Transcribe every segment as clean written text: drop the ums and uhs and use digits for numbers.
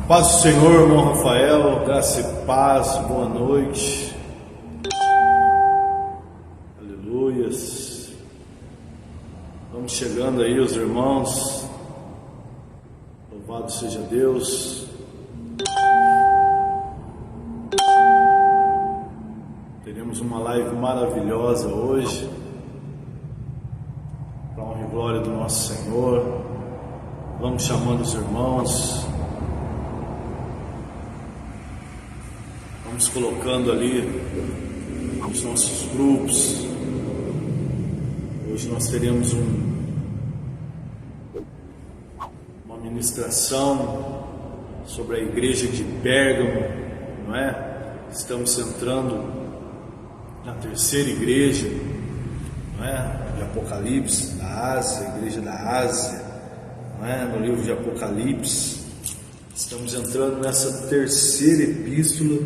Paz do Senhor, irmão Rafael, graça e paz, boa noite. Aleluias. Vamos chegando aí, os irmãos. Louvado seja Deus. Teremos uma live maravilhosa hoje, para a honra e glória do nosso Senhor. Vamos chamando os irmãos. Vamos colocando ali os nossos grupos. Hoje nós teremos uma ministração sobre a igreja de Pérgamo, não é? Estamos entrando na terceira igreja, não é? De Apocalipse, da Ásia, a igreja da Ásia, não é? No livro de Apocalipse. Estamos entrando nessa terceira epístola,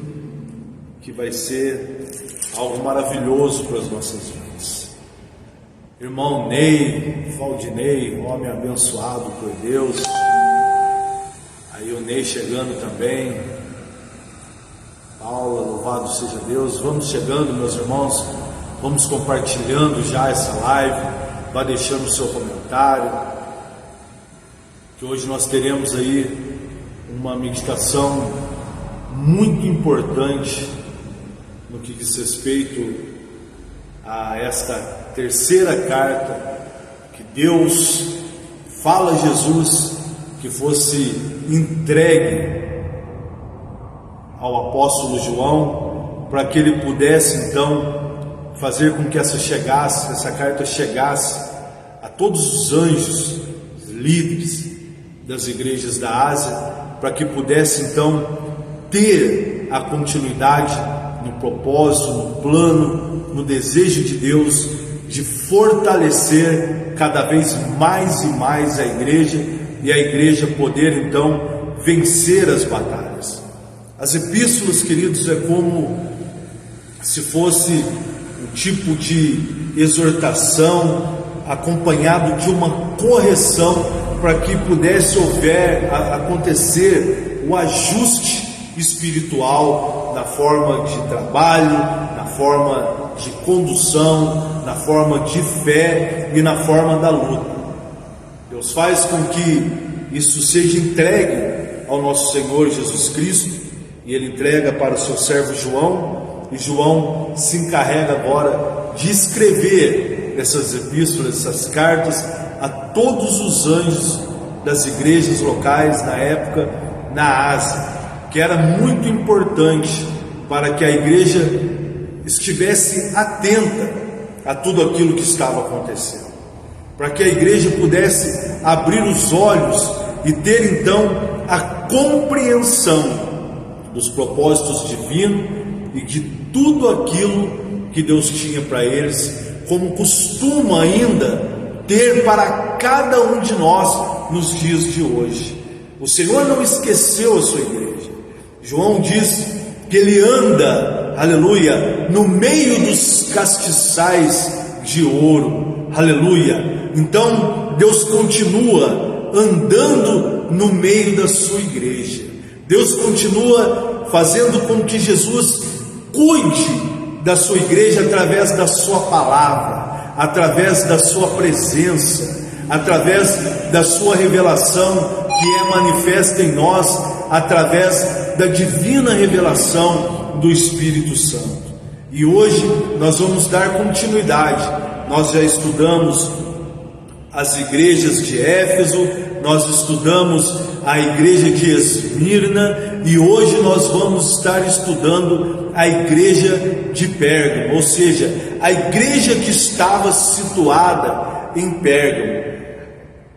que vai ser algo maravilhoso para as nossas vidas. Irmão Ney, Valdinei, homem abençoado por Deus. Aí o Ney chegando também. Paula, louvado seja Deus. Vamos chegando, meus irmãos. Vamos compartilhando já essa live. Vá deixando o seu comentário. Que hoje nós teremos aí uma meditação muito importante no que diz respeito a esta terceira carta que Deus fala a Jesus que fosse entregue ao apóstolo João, para que ele pudesse então fazer com que essa carta chegasse a todos os anjos, os líderes das igrejas da Ásia, para que pudesse então ter a continuidade no propósito, no plano, no desejo de Deus de fortalecer cada vez mais e mais a igreja, e a igreja poder então vencer as batalhas. As epístolas, queridos, é como se fosse um tipo de exortação acompanhado de uma correção, para que pudesse acontecer o ajuste espiritual na forma de trabalho, na forma de condução, na forma de fé e na forma da luta. Deus faz com que isso seja entregue ao nosso Senhor Jesus Cristo, e Ele entrega para o seu servo João, e João se encarrega agora de escrever essas epístolas, essas cartas a todos os anjos das igrejas locais na época na Ásia, que era muito importante para que a igreja estivesse atenta a tudo aquilo que estava acontecendo, para que a igreja pudesse abrir os olhos e ter então a compreensão dos propósitos divinos e de tudo aquilo que Deus tinha para eles, como costuma ainda ter para cada um de nós nos dias de hoje. O Senhor não esqueceu a sua igreja. João diz que ele anda, aleluia, no meio dos castiçais de ouro, aleluia. Então Deus continua andando no meio da sua igreja. Deus continua fazendo com que Jesus cuide da sua igreja através da sua palavra, através da sua presença, através da sua revelação, que é manifesta em nós através da divina revelação do Espírito Santo. E hoje nós vamos dar continuidade. Nós já estudamos as igrejas de Éfeso, nós estudamos a igreja de Esmirna, e hoje nós vamos estar estudando a igreja de Pérgamo, ou seja, a igreja que estava situada em Pérgamo.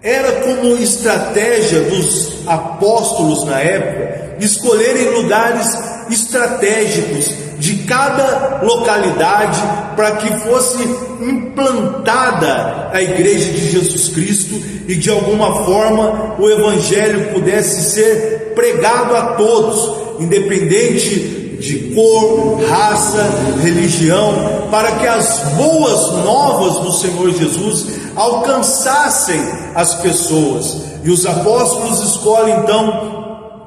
Era como estratégia dos apóstolos na época escolherem lugares estratégicos de cada localidade para que fosse implantada a igreja de Jesus Cristo e de alguma forma o evangelho pudesse ser pregado a todos, independente de cor, raça, religião, para que as boas novas do Senhor Jesus alcançassem as pessoas. E os apóstolos escolhem então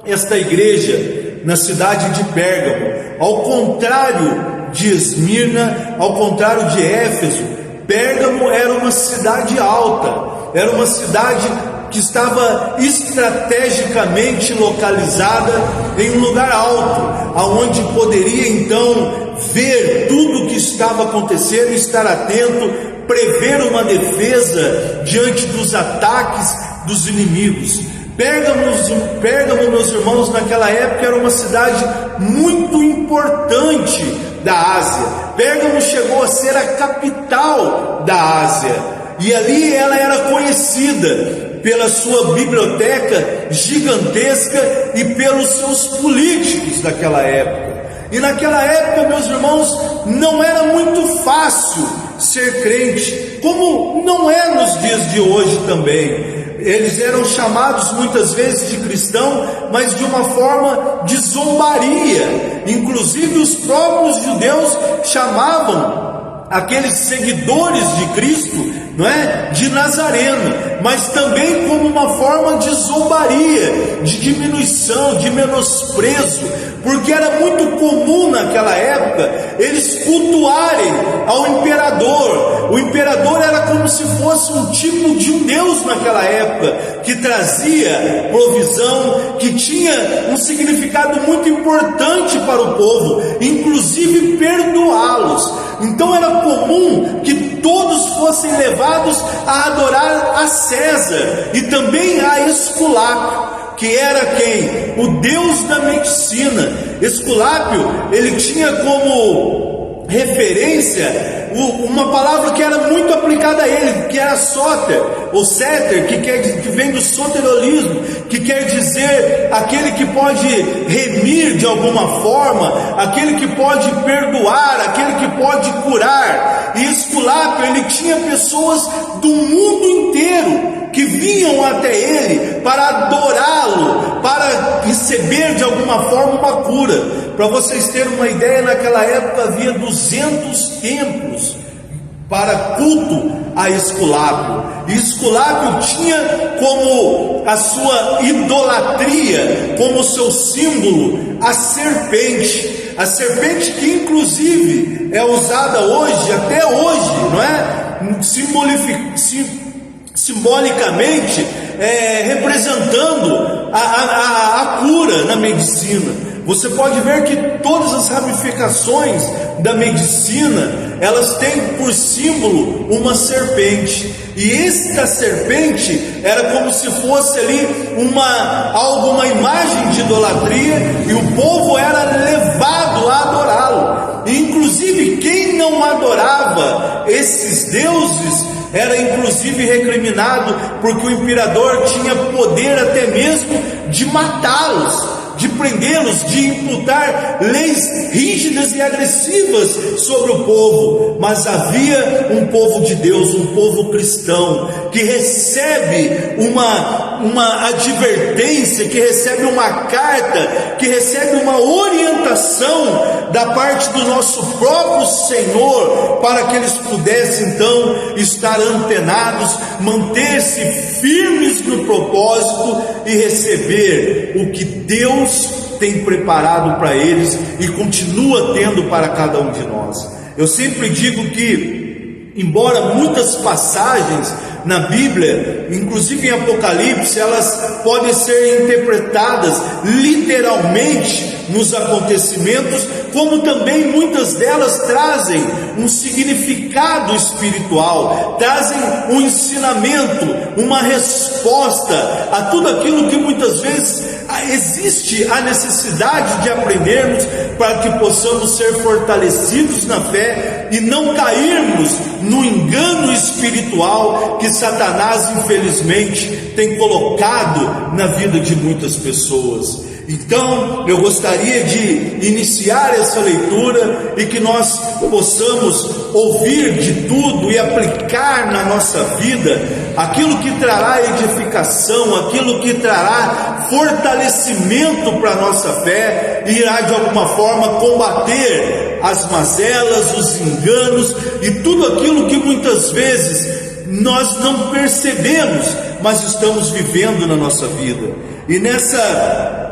esta igreja na cidade de Pérgamo, ao contrário de Esmirna, ao contrário de Éfeso, Pérgamo era uma cidade alta, era uma cidade que estava estrategicamente localizada em um lugar alto, aonde poderia então ver tudo o que estava acontecendo, estar atento, prever uma defesa diante dos ataques dos inimigos. Pérgamo, meus irmãos, naquela época era uma cidade muito importante da Ásia. Pérgamo chegou a ser a capital da Ásia, e ali ela era conhecida pela sua biblioteca gigantesca e pelos seus políticos daquela época. E naquela época, meus irmãos, não era muito fácil ser crente, como não é nos dias de hoje também. Eles eram chamados muitas vezes de cristão, mas de uma forma de zombaria. Inclusive os próprios judeus chamavam aqueles seguidores de Cristo, não é, de Nazareno, mas também como uma forma de zombaria, de diminuição, de menosprezo, porque era muito comum naquela época eles cultuarem ao imperador. O imperador era como se fosse um tipo de um deus naquela época, que trazia provisão, que tinha um significado muito importante para o povo, inclusive perdoá-los. Então era comum que todos fossem levados a adorar a César e também a Esculápio, que era quem? O deus da medicina. Esculápio, ele tinha como referência uma palavra que era muito aplicada a ele, que era sóter, ou séter, que vem do soterolismo, que quer dizer aquele que pode remir de alguma forma, aquele que pode perdoar, aquele que pode curar. E Esculápio, ele tinha pessoas do mundo inteiro que vinham até ele para adorá-lo, para receber de alguma forma uma cura. Para vocês terem uma ideia, naquela época havia 200 templos para culto a Esculápio. E Esculápio tinha como a sua idolatria, como seu símbolo, a serpente. A serpente que inclusive é usada hoje, até hoje, não é? Simbolicamente, representando a cura na medicina. Você pode ver que todas as ramificações da medicina, elas têm por símbolo uma serpente. E esta serpente era como se fosse ali uma imagem de idolatria, e o povo era levado a adorá-lo. E inclusive quem não adorava esses deuses era inclusive recriminado, porque o imperador tinha poder até mesmo de matá-los, de prendê-los, de imputar leis rígidas e agressivas sobre o povo. Mas havia um povo de Deus, um povo cristão, que recebe uma advertência, que recebe uma carta, que recebe uma orientação da parte do nosso próprio Senhor, para que eles pudessem então estar antenados, manter-se firmes no propósito e receber o que Deus tem preparado para eles e continua tendo para cada um de nós. Eu sempre digo que, embora muitas passagens na Bíblia, inclusive em Apocalipse, elas podem ser interpretadas literalmente nos acontecimentos, como também muitas delas trazem um significado espiritual, trazem um ensinamento, uma resposta a tudo aquilo que muitas vezes existe a necessidade de aprendermos, para que possamos ser fortalecidos na fé e não cairmos no engano espiritual que Satanás infelizmente tem colocado na vida de muitas pessoas. Então eu gostaria de iniciar essa leitura e que nós possamos ouvir de tudo e aplicar na nossa vida aquilo que trará edificação, aquilo que trará fortalecimento para a nossa fé e irá de alguma forma combater as mazelas, os enganos e tudo aquilo que muitas vezes nós não percebemos, mas estamos vivendo na nossa vida. E nessa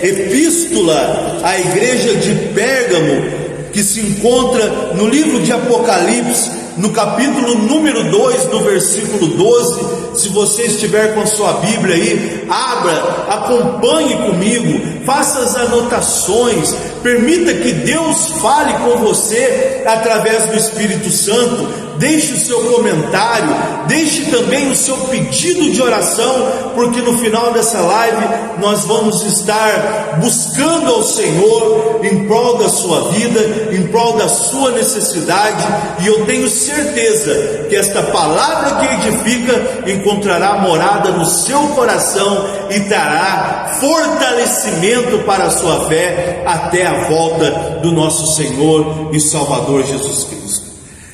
epístola à igreja de Pérgamo, que se encontra no livro de Apocalipse, no capítulo número 2, no versículo 12. Se você estiver com a sua Bíblia aí, abra, acompanhe comigo, faça as anotações, permita que Deus fale com você através do Espírito Santo. Deixe o seu comentário, deixe também o seu pedido de oração, porque no final dessa live nós vamos estar buscando ao Senhor em prol da sua vida, em prol da sua necessidade, e eu tenho certeza que esta palavra que edifica encontrará morada no seu coração e trará fortalecimento para a sua fé até a volta do nosso Senhor e Salvador Jesus Cristo.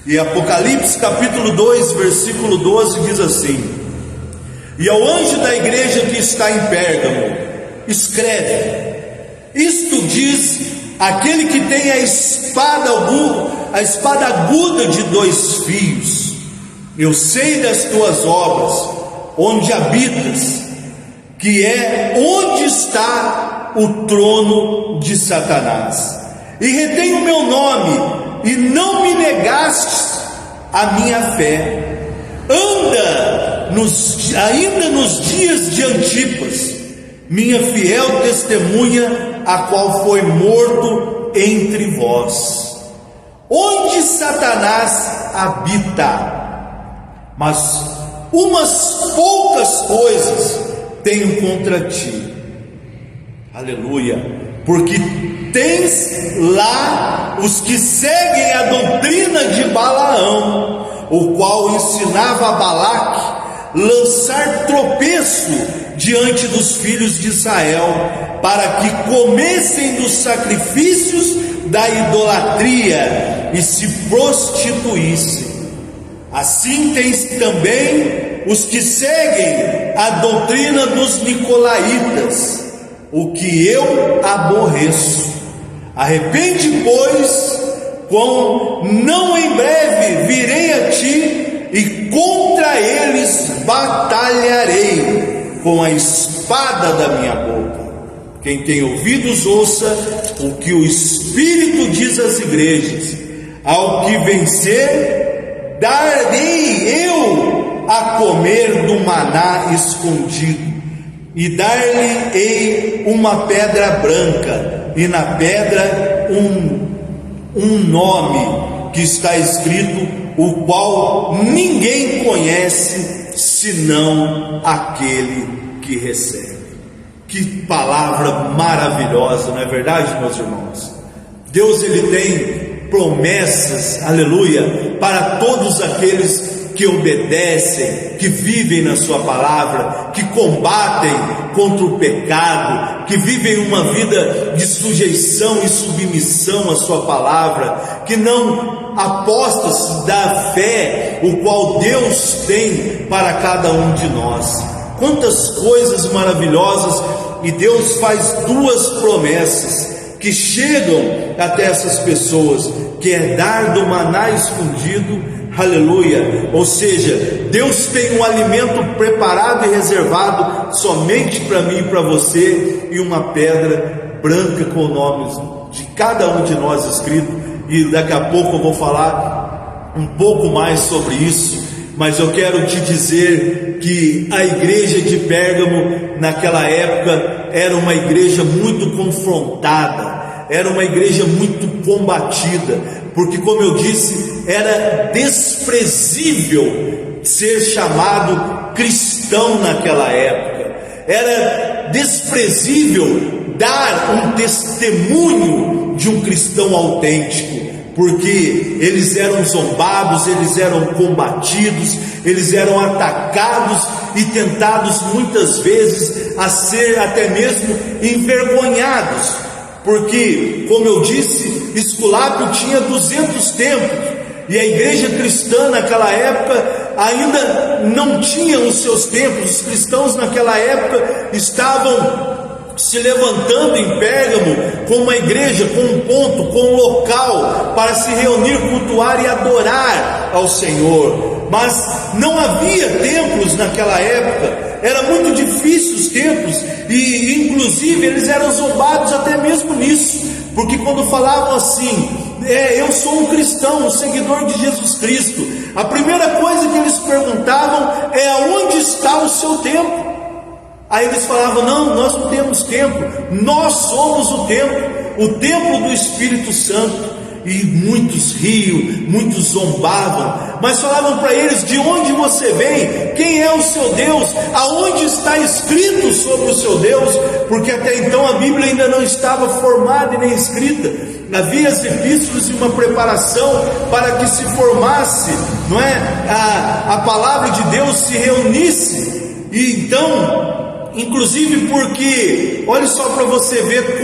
E Apocalipse capítulo 2, versículo 12 diz assim: e ao anjo da igreja que está em Pérgamo, escreve: isto diz aquele que tem a espada aguda de 2 fios. Eu sei das tuas obras, onde habitas, que é onde está o trono de Satanás, e retém o meu nome, e não me negastes a minha fé. Anda ainda nos dias de Antipas, minha fiel testemunha, a qual foi morto entre vós, onde Satanás habita. Mas umas poucas coisas tenho contra ti, aleluia, porque tens lá os que seguem a doutrina de Balaão, o qual ensinava a Balaque lançar tropeço diante dos filhos de Israel, para que comessem dos sacrifícios da idolatria e se prostituíssem. Assim tens também os que seguem a doutrina dos nicolaítas, o que eu aborreço. Arrepende, pois, não em breve virei a ti, e contra eles batalharei com a espada da minha boca. Quem tem ouvidos, ouça o que o Espírito diz às igrejas. Ao que vencer, darei eu a comer do maná escondido, e dar-lhe-ei uma pedra branca, e na pedra um nome que está escrito, o qual ninguém conhece senão aquele que recebe. Que palavra maravilhosa, não é verdade, meus irmãos? Deus, ele tem promessas, aleluia, para todos aqueles que obedecem, que vivem na sua palavra, que combatem contra o pecado, que vivem uma vida de sujeição e submissão à sua palavra, que não apostam-se da fé, o qual Deus tem para cada um de nós. Quantas coisas maravilhosas, e Deus faz 2 promessas que chegam até essas pessoas, que é dar do maná escondido, aleluia, ou seja, Deus tem um alimento preparado e reservado somente para mim e para você, e uma pedra branca com o nome de cada um de nós escrito, e daqui a pouco eu vou falar um pouco mais sobre isso, mas eu quero te dizer que a igreja de Pérgamo naquela época era uma igreja muito confrontada, era uma igreja muito combatida, porque, como eu disse, era desprezível ser chamado cristão naquela época, era desprezível dar um testemunho de um cristão autêntico, porque eles eram zombados, eles eram combatidos, eles eram atacados e tentados muitas vezes a ser até mesmo envergonhados, porque, como eu disse, Esculápio tinha 200 templos, e a igreja cristã naquela época ainda não tinha os seus templos. Os cristãos naquela época estavam se levantando em Pérgamo com uma igreja, com um ponto, com um local para se reunir, cultuar e adorar ao Senhor, mas não havia templos naquela época, era muito difícil os templos, e inclusive eles eram zombados até mesmo nisso, porque quando falavam assim, eu sou um cristão, um seguidor de Jesus Cristo, a primeira coisa que eles perguntavam é: aonde está o seu templo? Aí eles falavam: não, nós não temos templo, nós somos o templo do Espírito Santo. E muitos riam, muitos zombavam, mas falavam para eles: de onde você vem? Quem é o seu Deus? Aonde está escrito sobre o seu Deus? Porque até então a Bíblia ainda não estava formada e nem escrita. Havia as epístolas e uma preparação para que se formasse, não é? A palavra de Deus se reunisse. E então, inclusive porque, olha só para você ver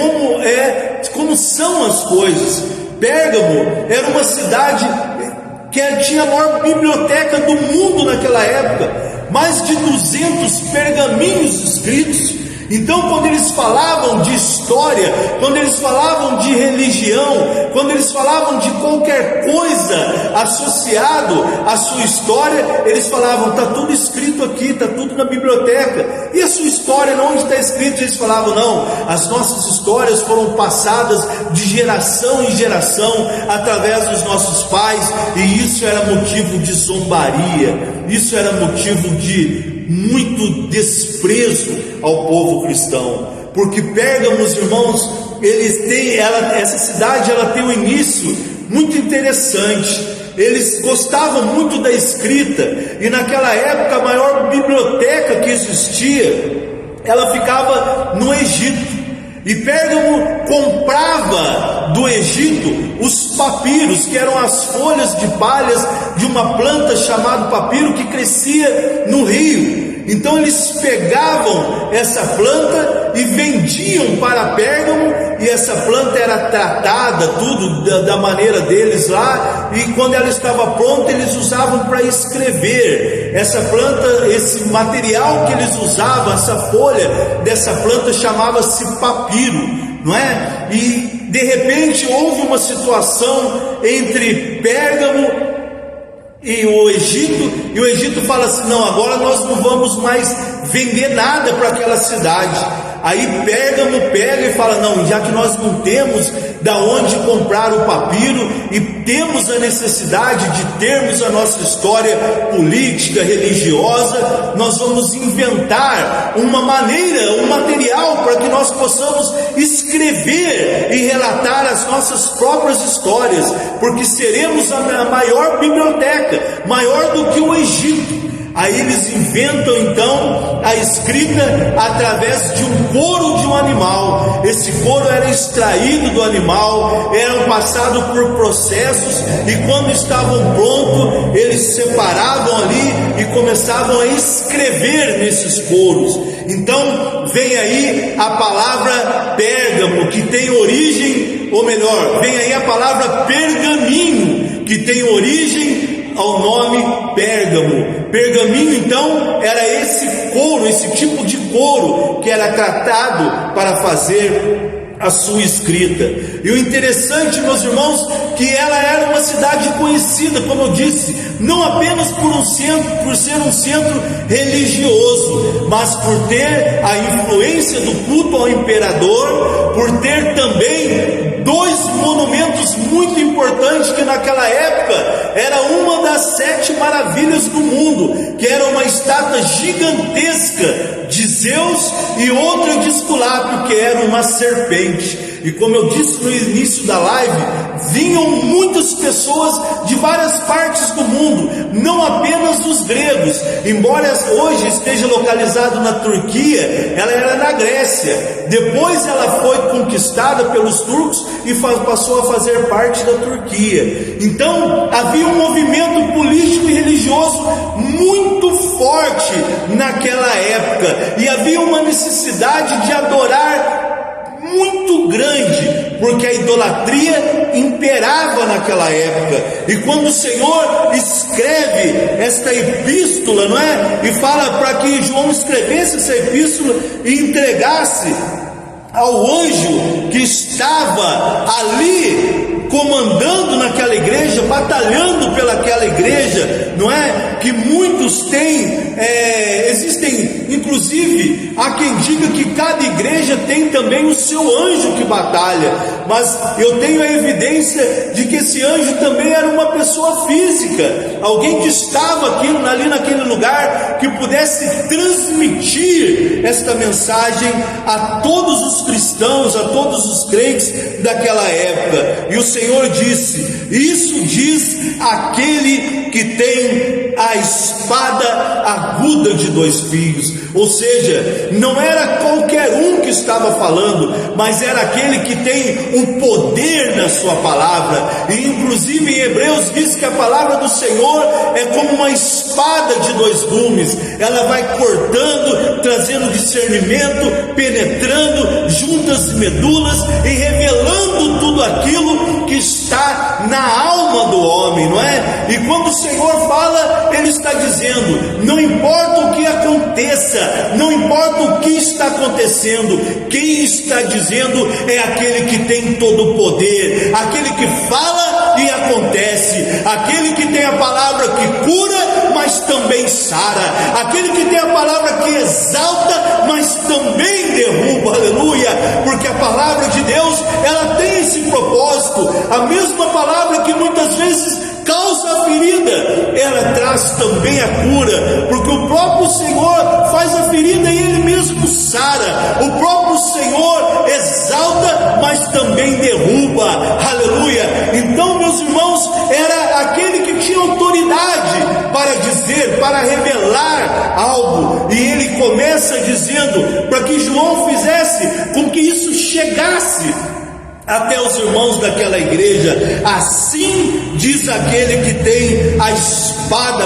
como são as coisas. Pérgamo era uma cidade que tinha a maior biblioteca do mundo naquela época, mais de 200 pergaminhos escritos. Então, quando eles falavam de história, quando eles falavam de religião, quando eles falavam de qualquer coisa associado à sua história, eles falavam: está tudo escrito aqui, está tudo na biblioteca. E a sua história, onde está escrito? Eles falavam: não, as nossas histórias foram passadas de geração em geração, através dos nossos pais, e isso era motivo de zombaria, isso era motivo de muito desprezo ao povo cristão, porque Pérgamo, irmãos, essa cidade tem um início muito interessante. Eles gostavam muito da escrita, e naquela época a maior biblioteca que existia, ela ficava no Egito. E Pérgamo comprava do Egito os papiros, que eram as folhas de palhas de uma planta chamada papiro, que crescia no rio. Então eles pegavam essa planta e vendiam para Pérgamo, e essa planta era tratada tudo da maneira deles lá, e quando ela estava pronta eles usavam para escrever. Essa planta, esse material que eles usavam, essa folha dessa planta, chamava-se papiro, não é? E de repente houve uma situação entre Pérgamo e o Egito fala assim: não, agora nós não vamos mais vender nada para aquela cidade. Aí Pérgamo pega e fala: não, já que nós não temos da onde comprar o papiro, e temos a necessidade de termos a nossa história política, religiosa, nós vamos inventar uma maneira, um material para que nós possamos escrever e relatar as nossas próprias histórias, porque seremos a maior biblioteca, maior do que o Egito. Aí eles inventam então a escrita através de um couro de um animal. Esse couro era extraído do animal, eram passados por processos, e quando estavam prontos, eles separavam ali e começavam a escrever nesses couros. Então vem aí a palavra Pérgamo, que tem origem, ou melhor, vem aí a palavra pergaminho, que tem origem ao nome Pérgamo. Pergaminho então era esse couro, esse tipo de couro que era tratado para fazer a sua escrita. E o interessante, meus irmãos, que ela era uma cidade conhecida, como eu disse, não apenas por ser um centro religioso, mas por ter a influência do culto ao imperador, por ter também dois monumentos muito importantes, que naquela época era uma das 7 maravilhas do mundo, que era uma estátua gigantesca de Zeus e outra de Esculápio, que era uma serpente. E como eu disse no início da live, vinham muitas pessoas de várias partes do mundo, não apenas os gregos. Embora hoje esteja localizado na Turquia, ela era na Grécia. Depois ela foi conquistada pelos turcos e passou a fazer parte da Turquia. Então havia um movimento político e religioso muito forte naquela época, e havia uma necessidade de adorar muito grande, porque a idolatria imperava naquela época. E quando o Senhor escreve esta epístola, não é? E fala para que João escrevesse essa epístola e entregasse ao anjo que estava ali comandando naquela igreja, batalhando pelaquela igreja, não é? Que muitos têm, existem, inclusive, há quem diga que cada igreja igreja tem também o seu anjo que batalha, mas eu tenho a evidência de que esse anjo também era uma pessoa física, alguém que estava ali naquele lugar, que pudesse transmitir esta mensagem a todos os cristãos, a todos os crentes daquela época. E o Senhor disse: isso diz aquele que tem a espada aguda de 2 fios. Ou seja, não era qualquer um que estava falando, mas era aquele que tem o poder na sua palavra. E inclusive em Hebreus diz que a palavra do Senhor é como uma espada de 2 gumes. Ela vai cortando, trazendo discernimento, penetrando juntas e medulas e revelando tudo aquilo que está na alma do homem, não é? E quando o Senhor fala, Ele está dizendo: não importa o que aconteça, não importa o que está acontecendo, quem está dizendo é aquele que tem todo o poder, aquele que fala e acontece, aquele que tem a palavra que cura, mas também sara, aquele que tem a palavra que exalta, mas também derruba, aleluia, porque a palavra de Deus, ela tem esse propósito. A mesma palavra que muitas vezes causa a ferida, ela traz também a cura, porque o próprio Senhor faz a ferida e Ele mesmo sara. O próprio Senhor exalta, mas também derruba, aleluia. Então, meus irmãos, era aquele que tinha autoridade para dizer, para revelar algo, e ele começa dizendo para que João fizesse com que isso chegasse até os irmãos daquela igreja. Assim diz aquele que tem a espada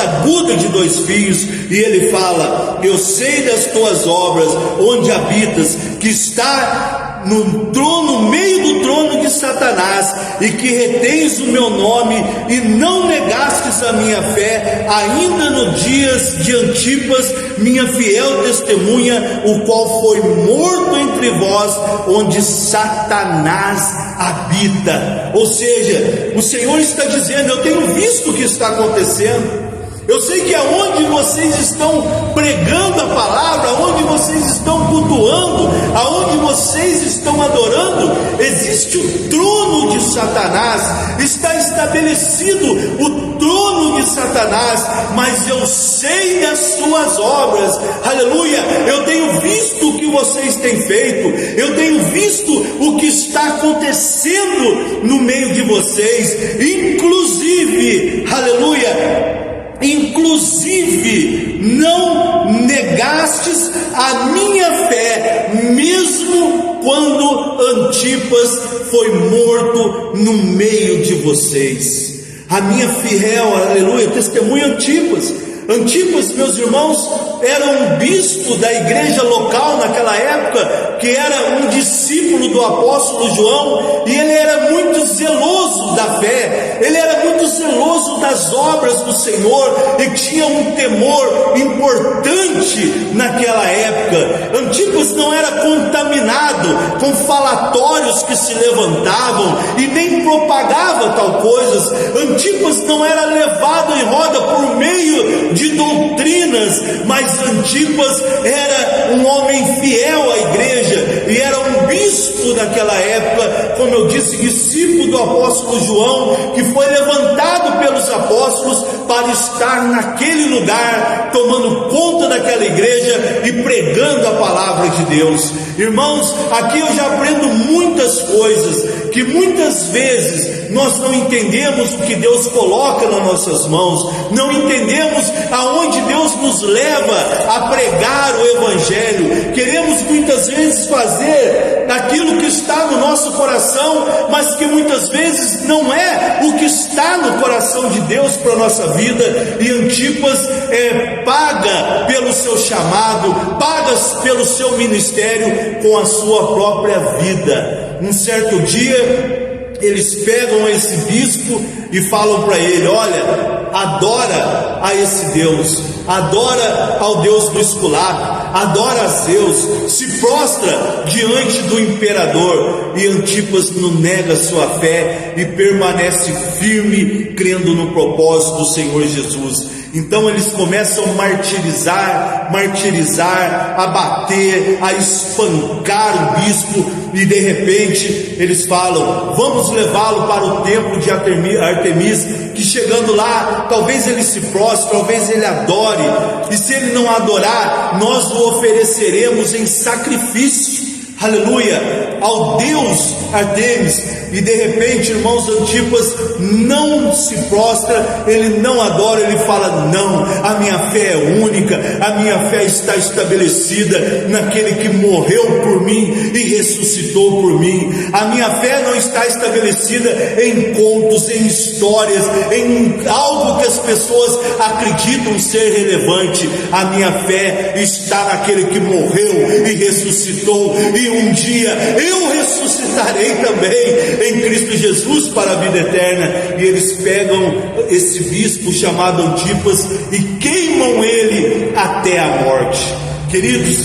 aguda de 2 fios, e ele fala: eu sei das tuas obras, onde habitas, que está no trono, no meio do trono de Satanás, e que retens o meu nome, e não negastes a minha fé, ainda nos dias de Antipas, minha fiel testemunha, o qual foi morto entre vós, onde Satanás habita. Ou seja, o Senhor está dizendo: eu tenho visto o que está acontecendo. Eu sei que aonde vocês estão pregando a palavra, aonde vocês estão cultuando, aonde vocês estão adorando, existe o trono de Satanás, está estabelecido o trono de Satanás, mas eu sei das suas obras, aleluia. Eu tenho visto o que vocês têm feito, eu tenho visto o que está acontecendo no meio de vocês, inclusive, aleluia, inclusive não negastes a minha fé, mesmo quando Antipas foi morto no meio de vocês. A minha fiel, aleluia, testemunha Antipas. Antipas, meus irmãos, era um bispo da igreja local naquela época, que era um discípulo do apóstolo João, e ele era muito zeloso da fé, ele era muito zeloso das obras do Senhor, e tinha um temor importante naquela época. Antipas não era contaminado com falatórios que se levantavam, e nem propagava tal coisas. Antipas não era levado em roda por meio de doutrinas, mas Antipas era um homem fiel à igreja, e era um bispo daquela época, como eu disse, discípulo do apóstolo João, que foi levantado pelos apóstolos para estar naquele lugar, tomando conta daquela igreja e pregando a palavra de Deus. Irmãos, aqui eu já aprendo muitas coisas, que muitas vezes nós não entendemos o que Deus coloca nas nossas mãos, não entendemos aonde Deus nos leva a pregar o Evangelho. Queremos muitas vezes fazer aquilo que está no nosso coração, mas que muitas vezes não é o que está no coração de Deus para a nossa vida. E Antipas paga pelo seu chamado, paga pelo seu ministério com a sua própria vida. Um certo dia, eles pegam esse bispo e falam para ele: olha, adora a esse Deus, adora ao Deus do Esculapo, adora a Zeus, se prostra diante do imperador. E Antipas não nega sua fé e permanece firme, crendo no propósito do Senhor Jesus. Então eles começam a martirizar, a bater, a espancar o bispo, e de repente eles falam: vamos levá-lo para o templo de Artemis, que chegando lá, talvez ele se prostre, talvez ele adore, e se ele não adorar, nós o ofereceremos em sacrifício, aleluia, ao Deus Artemis. E de repente, irmãos, Antipas não se prostra, ele não adora, ele fala: não, a minha fé é única, a minha fé está estabelecida naquele que morreu por mim e ressuscitou por mim. A minha fé não está estabelecida em contos, em histórias, em algo que as pessoas acreditam ser relevante. A minha fé está naquele que morreu e ressuscitou, e um dia eu ressuscitarei também em Cristo Jesus para a vida eterna. E eles pegam esse bispo chamado Antipas e queimam ele até a morte. Queridos,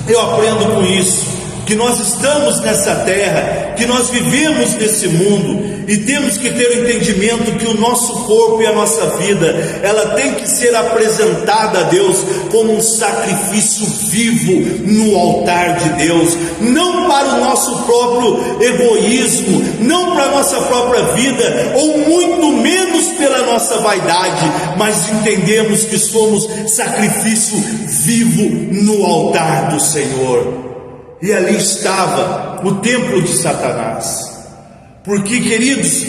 eu aprendo com isso, que nós estamos nessa terra, que nós vivemos nesse mundo, e temos que ter o entendimento que o nosso corpo e a nossa vida, ela tem que ser apresentada a Deus como um sacrifício vivo no altar de Deus, não para o nosso próprio egoísmo, não para a nossa própria vida, ou muito menos pela nossa vaidade, mas entendemos que somos sacrifício vivo no altar do Senhor. E ali estava o templo de Satanás. Porque, queridos,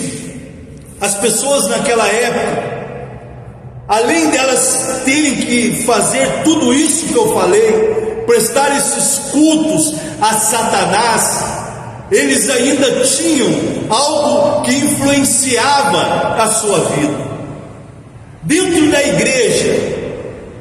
as pessoas naquela época, além delas terem que fazer tudo isso que eu falei, prestar esses cultos a Satanás, eles ainda tinham algo que influenciava a sua vida. Dentro da igreja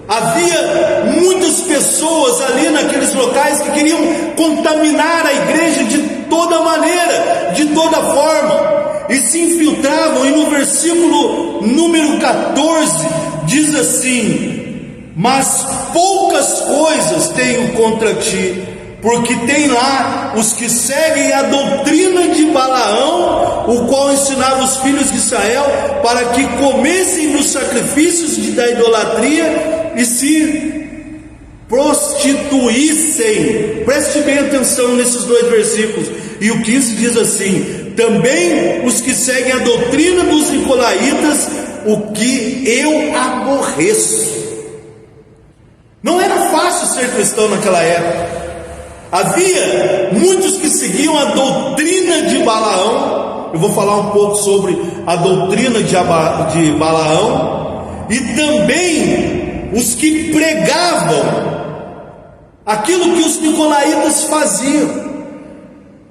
havia muitas pessoas ali naqueles locais que queriam contaminar a igreja de toda maneira, de toda forma, e se infiltravam. E no versículo número 14 diz assim: mas poucas coisas tenho contra ti, porque tem lá os que seguem a doutrina de Balaão, o qual ensinava os filhos de Israel para que comessem dos sacrifícios da idolatria e se prostituíssem. Preste bem atenção nesses dois versículos. E o 15 diz assim: também os que seguem a doutrina dos nicolaítas, o que eu aborreço. Não era fácil ser cristão naquela época. Havia muitos que seguiam a doutrina de Balaão. Eu vou falar um pouco sobre a doutrina de Balaão. E também os que pregavam aquilo que os nicolaítas faziam.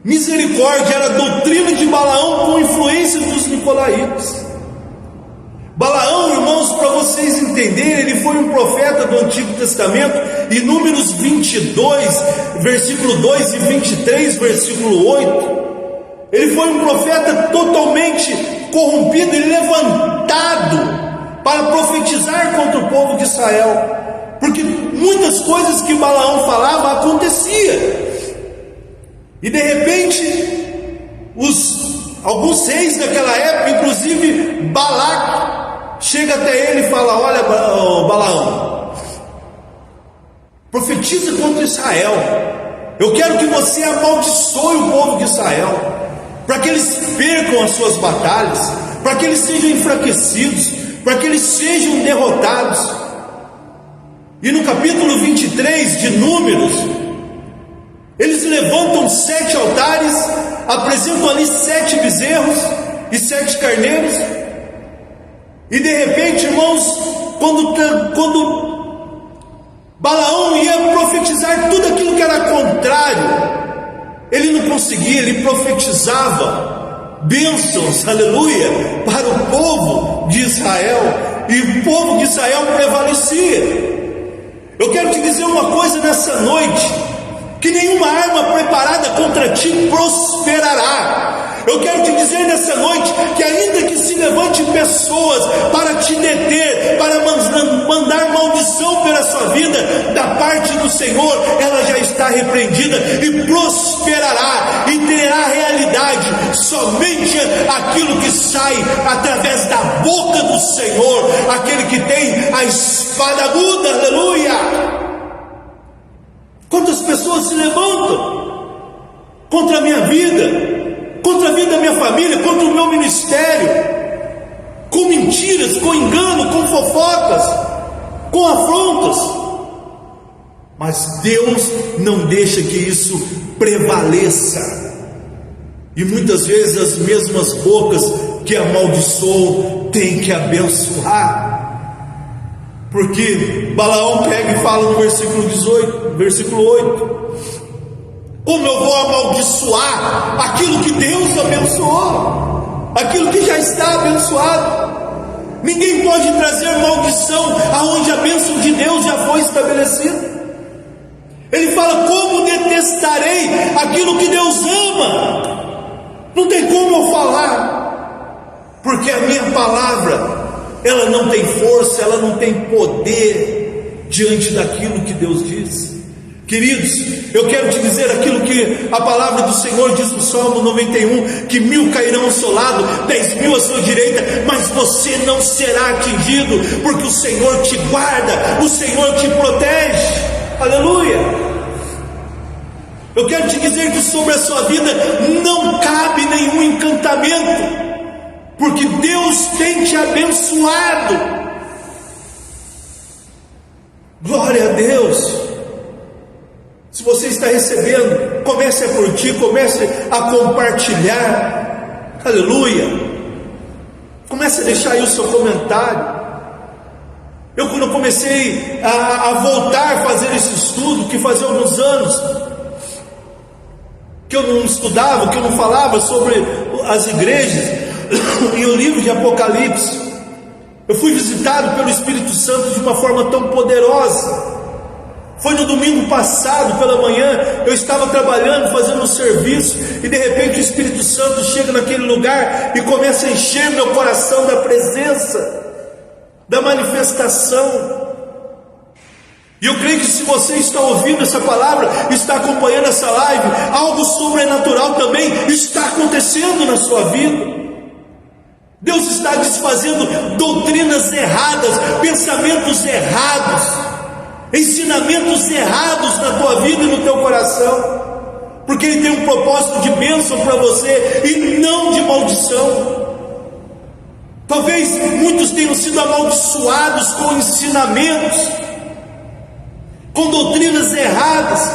Misericórdia, era a doutrina de Balaão com influência dos nicolaítas. Balaão, irmãos, para vocês entenderem, ele foi um profeta do Antigo Testamento. Em Números 22, versículo 2, e 23, versículo 8, ele foi um profeta totalmente corrompido e levantado para profetizar contra o povo de Israel, porque muitas coisas que Balaão falava acontecia. E de repente alguns reis daquela época, inclusive Balac, chega até ele e fala: olha, Balaão, profetiza contra Israel. Eu quero que você amaldiçoe o povo de Israel, para que eles percam as suas batalhas, para que eles sejam enfraquecidos, para que eles sejam derrotados. E no capítulo 23 de Números, eles levantam 7 altares, apresentam ali 7 bezerros e 7 carneiros. E de repente, irmãos, quando Balaão ia profetizar tudo aquilo que era contrário, ele não conseguia. Ele profetizava bênçãos, aleluia, para o povo de Israel, e o povo de Israel prevalecia. Eu quero te dizer uma coisa nessa noite: que nenhuma arma preparada contra ti prosperará. Eu quero te dizer nessa noite que ainda que se levante pessoas para te deter, para mandar maldição pela sua vida, da parte do Senhor, ela já está repreendida e prosperará e terá realidade somente aquilo que sai através da boca do Senhor, aquele que tem a espada aguda, aleluia. Quantas pessoas se levantam contra a minha vida, contra a vida da minha família, contra o meu ministério, com mentiras, com engano, com fofocas, com afrontas, mas Deus não deixa que isso prevaleça. E muitas vezes as mesmas bocas que amaldiçoam têm que abençoar. Porque Balaão pega e fala no versículo 8: como eu vou amaldiçoar aquilo que Deus abençoou, aquilo que já está abençoado? Ninguém pode trazer maldição aonde a bênção de Deus já foi estabelecida. Ele fala: como detestarei aquilo que Deus ama? Não tem como eu falar, porque a minha palavra, ela não tem força, ela não tem poder diante daquilo que Deus diz. Queridos, eu quero te dizer aquilo que a palavra do Senhor diz no Salmo 91, que 1000 cairão ao seu lado, 10.000 à sua direita, mas você não será atingido, porque o Senhor te guarda, o Senhor te protege, aleluia. Eu quero te dizer que sobre a sua vida não cabe nenhum encantamento, porque Deus tem te abençoado. Glória a Deus. Se você está recebendo, comece a curtir, comece a compartilhar, aleluia. Comece a deixar aí o seu comentário. Quando eu comecei a voltar a fazer esse estudo, que fazia alguns anos que eu não estudava, que eu não falava sobre as igrejas, e o livro de Apocalipse, eu fui visitado pelo Espírito Santo de uma forma tão poderosa. Foi no domingo passado, pela manhã, eu estava trabalhando, fazendo um serviço, e de repente o Espírito Santo chega naquele lugar e começa a encher meu coração da presença, da manifestação. E eu creio que se você está ouvindo essa palavra, está acompanhando essa live, algo sobrenatural também está acontecendo na sua vida. Deus está desfazendo doutrinas erradas, pensamentos errados, ensinamentos errados na tua vida e no teu coração, porque Ele tem um propósito de bênção para você e não de maldição. Talvez muitos tenham sido amaldiçoados com ensinamentos, com doutrinas erradas,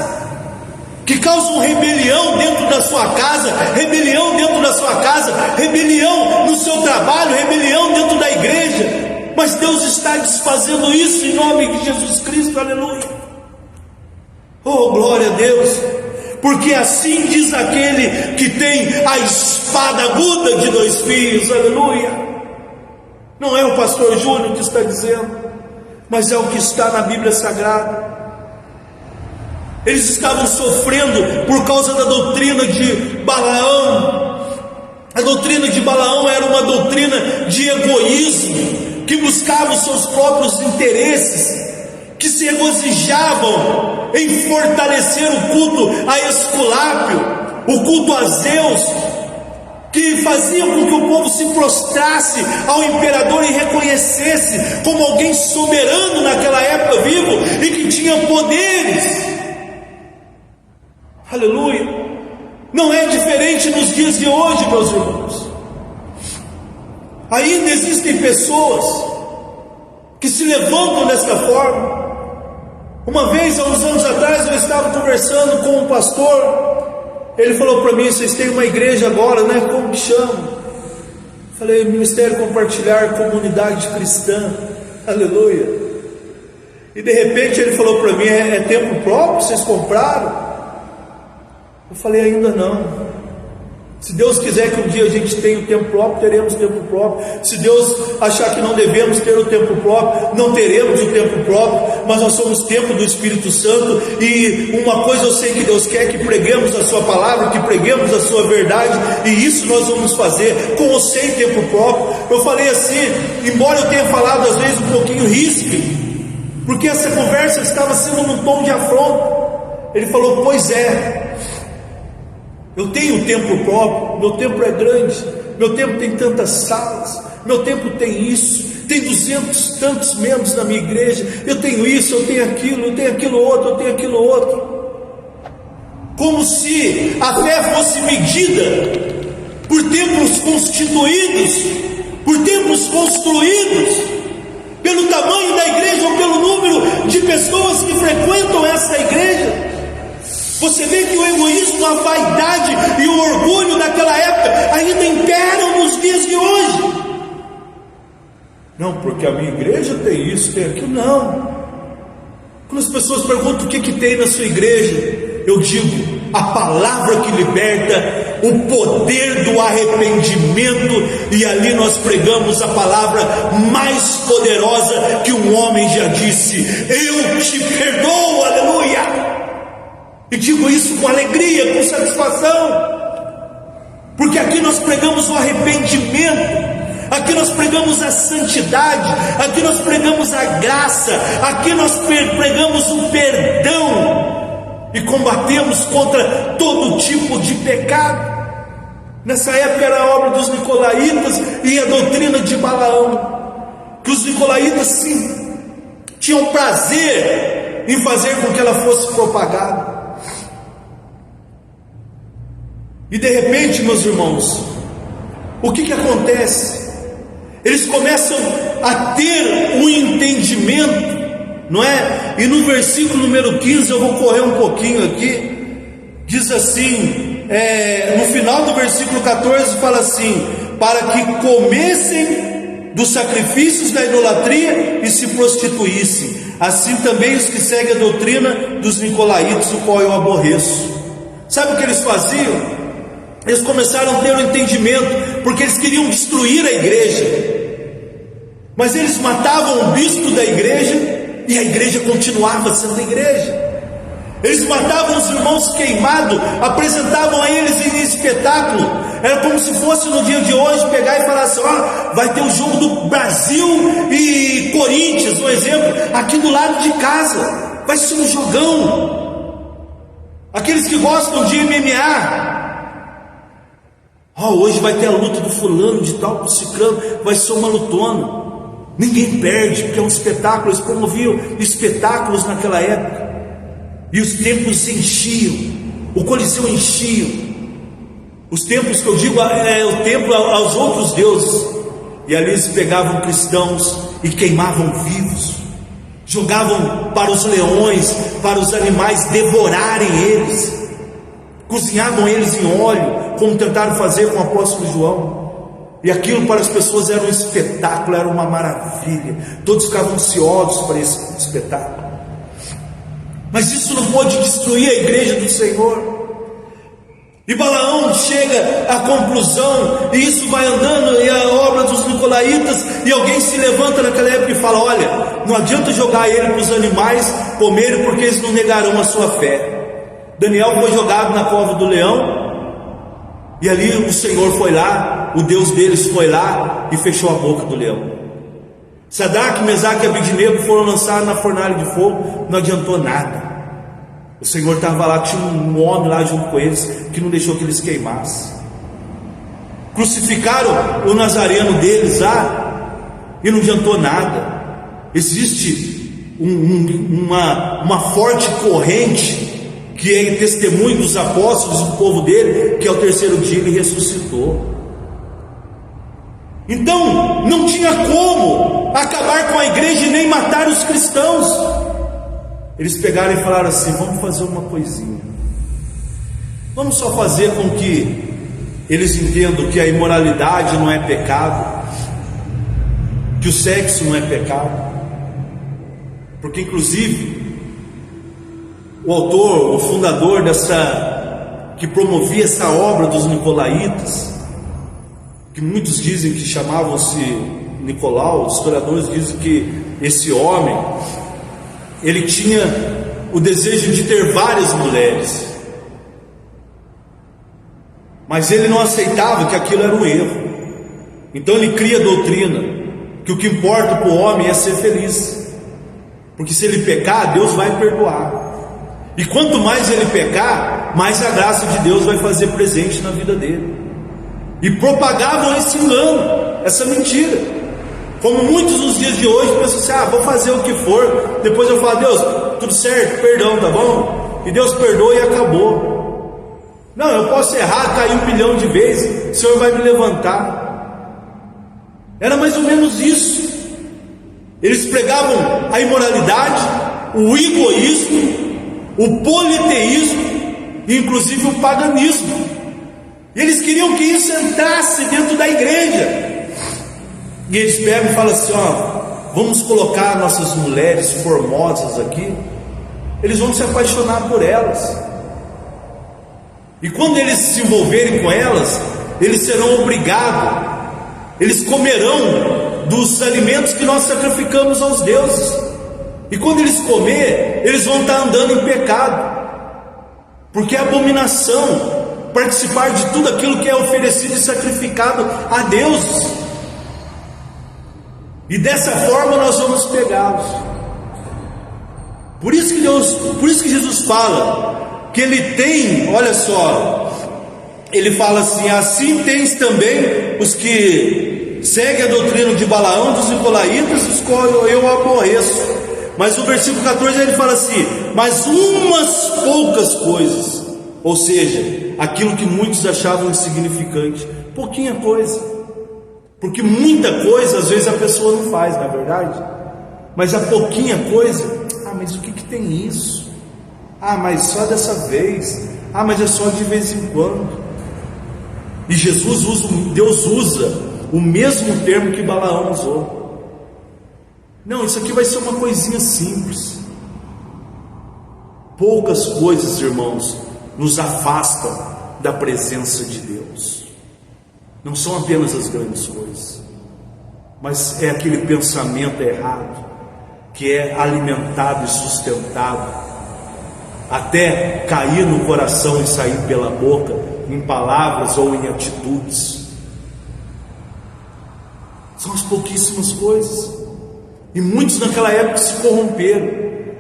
que causam rebelião dentro da sua casa, rebelião dentro da sua casa, rebelião no seu trabalho, rebelião dentro da igreja. Mas Deus está desfazendo isso em nome de Jesus Cristo, aleluia. Oh, glória a Deus, porque assim diz aquele que tem a espada aguda de 2 fios, aleluia. Não é o pastor Júnior que está dizendo, mas é o que está na Bíblia Sagrada. Eles estavam sofrendo por causa da doutrina de Balaão. A doutrina de Balaão era uma doutrina de egoísmo, que buscava os seus próprios interesses, que se regozijavam em fortalecer o culto a Esculápio, o culto a Zeus, que faziam com que o povo se prostrasse ao imperador e reconhecesse como alguém soberano naquela época vivo e que tinha poderes. Aleluia. Não é diferente nos dias de hoje, meus irmãos. Ainda existem pessoas que se levantam desta forma. Uma vez, há uns anos atrás, eu estava conversando com um pastor. Ele falou para mim: vocês têm uma igreja agora, né? Como que chama? Falei: Ministério Compartilhar Comunidade Cristã. Aleluia. E de repente ele falou para mim: é templo próprio? Vocês compraram? Eu falei: ainda não. Se Deus quiser que um dia a gente tenha o templo próprio, teremos o templo próprio. Se Deus achar que não devemos ter o templo próprio, não teremos o templo próprio. Mas nós somos templo do Espírito Santo. E uma coisa eu sei que Deus quer: que preguemos a sua palavra, que preguemos a sua verdade. E isso nós vamos fazer, com ou sem templo próprio. Eu falei assim, embora eu tenha falado às vezes um pouquinho ríspido, porque essa conversa estava sendo num tom de afronta. Ele falou: pois é, Eu tenho templo próprio, meu templo é grande, meu templo tem tantas salas, meu templo tem isso, tem 200 tantos membros na minha igreja, eu tenho isso, eu tenho aquilo outro, eu tenho aquilo outro. Como se a fé fosse medida por templos constituídos, por templos construídos, pelo tamanho da igreja ou pelo número de pessoas que frequentam essa igreja. Você vê que o egoísmo, a vaidade e o orgulho daquela época ainda imperam nos dias de hoje. Não, porque a minha igreja tem isso, tem aquilo. Não. Quando as pessoas perguntam o que tem na sua igreja, eu digo: a palavra que liberta, o poder do arrependimento. E ali nós pregamos a palavra mais poderosa que um homem já disse: eu te perdoo, aleluia. E digo isso com alegria, com satisfação, porque aqui nós pregamos o arrependimento, aqui nós pregamos a santidade, aqui nós pregamos a graça, aqui nós pregamos o perdão e combatemos contra todo tipo de pecado. Nessa época era a obra dos nicolaítas e a doutrina de Balaão, que os nicolaítas sim tinham prazer em fazer com que ela fosse propagada. E de repente, meus irmãos, o que acontece? Eles começam a ter um entendimento, não é? E no versículo número 15, eu vou correr um pouquinho aqui, diz assim, no final do versículo 14 fala assim: para que comessem dos sacrifícios da idolatria e se prostituíssem, assim também os que seguem a doutrina dos nicolaítas, o qual eu aborreço. Sabe o que eles faziam? Eles começaram a ter um entendimento, porque eles queriam destruir a igreja, mas eles matavam o bispo da igreja e a igreja continuava sendo igreja. Eles matavam os irmãos queimados, apresentavam a eles em espetáculo. Era como se fosse no dia de hoje pegar e falar assim: ó, vai ter o jogo do Brasil e Corinthians, um exemplo, aqui do lado de casa, vai ser um jogão. Aqueles que gostam de MMA, hoje vai ter a luta do fulano de tal, do ciclano, vai ser uma lutona. Ninguém perde, porque é um espetáculo. Eles promoviam espetáculos naquela época, e os templos se enchiam, o Coliseu enchia. Os templos que eu digo é o templo aos outros deuses. E ali eles pegavam cristãos e queimavam vivos, jogavam para os leões, para os animais devorarem eles, cozinhavam eles em óleo, como tentaram fazer com o apóstolo João. E aquilo para as pessoas era um espetáculo, era uma maravilha. Todos ficavam ansiosos para esse espetáculo. Mas isso não pode destruir a igreja do Senhor. E Balaão chega à conclusão, e isso vai andando, e a obra dos nicolaítas, e alguém se levanta naquela época e fala: olha, não adianta jogar ele para os animais comerem, porque eles não negarão a sua fé. Daniel foi jogado na cova do leão, e ali o Senhor foi lá, o Deus deles foi lá e fechou a boca do leão. Sadraque, Mesaque e Abednego foram lançados na fornalha de fogo, não adiantou nada. O Senhor estava lá, tinha um homem lá junto com eles, que não deixou que eles queimassem. Crucificaram o nazareno deles lá, e não adiantou nada. Existe uma forte corrente, que é testemunho dos apóstolos do povo dele, que ao terceiro dia ele ressuscitou. Então não tinha como acabar com a igreja e nem matar os cristãos. Eles pegaram e falaram assim: vamos fazer uma coisinha, vamos só fazer com que eles entendam que a imoralidade não é pecado, que o sexo não é pecado. Porque inclusive o autor, o fundador que promovia essa obra dos nicolaítas, que muitos dizem que chamavam-se Nicolau, os historiadores dizem que esse homem, ele tinha o desejo de ter várias mulheres, mas ele não aceitava que aquilo era um erro. Então ele cria a doutrina que o que importa para o homem é ser feliz, porque se ele pecar, Deus vai perdoar. E quanto mais ele pecar, mais a graça de Deus vai fazer presente na vida dele. E propagavam esse engano, essa mentira. Como muitos nos dias de hoje pensam assim: vou fazer o que for, depois eu falo: Deus, tudo certo, perdão, tá bom? E Deus perdoa e acabou. Não, eu posso errar, cair 1 bilhão de vezes, o Senhor vai me levantar. Era mais ou menos isso. Eles pregavam a imoralidade, o egoísmo, o politeísmo e inclusive o paganismo. E eles queriam que isso entrasse dentro da igreja. E eles pegam e falam assim: vamos colocar nossas mulheres formosas aqui, eles vão se apaixonar por elas, e quando eles se envolverem com elas, eles serão obrigados, eles comerão dos alimentos que nós sacrificamos aos deuses, e quando eles comer, eles vão estar andando em pecado, porque é abominação participar de tudo aquilo que é oferecido e sacrificado a Deus. E dessa forma nós vamos pegá-los. Por isso que Jesus fala que ele tem, olha só, ele fala assim: assim tens também os que seguem a doutrina de Balaão, dos nicolaítas, os quais eu aborreço. Mas o versículo 14 ele fala assim: mas umas poucas coisas, ou seja, aquilo que muitos achavam insignificante, pouquinha coisa. Porque muita coisa às vezes a pessoa não faz, não é verdade? Mas a pouquinha coisa, mas o que tem isso? Mas só dessa vez. Mas é só de vez em quando. E Deus usa o mesmo termo que Balaão usou. Não, isso aqui vai ser uma coisinha simples. Poucas coisas, irmãos, nos afastam da presença de Deus. Não são apenas as grandes coisas, mas é aquele pensamento errado que é alimentado e sustentado até cair no coração e sair pela boca, em palavras ou em atitudes. São as pouquíssimas coisas. E muitos naquela época se corromperam,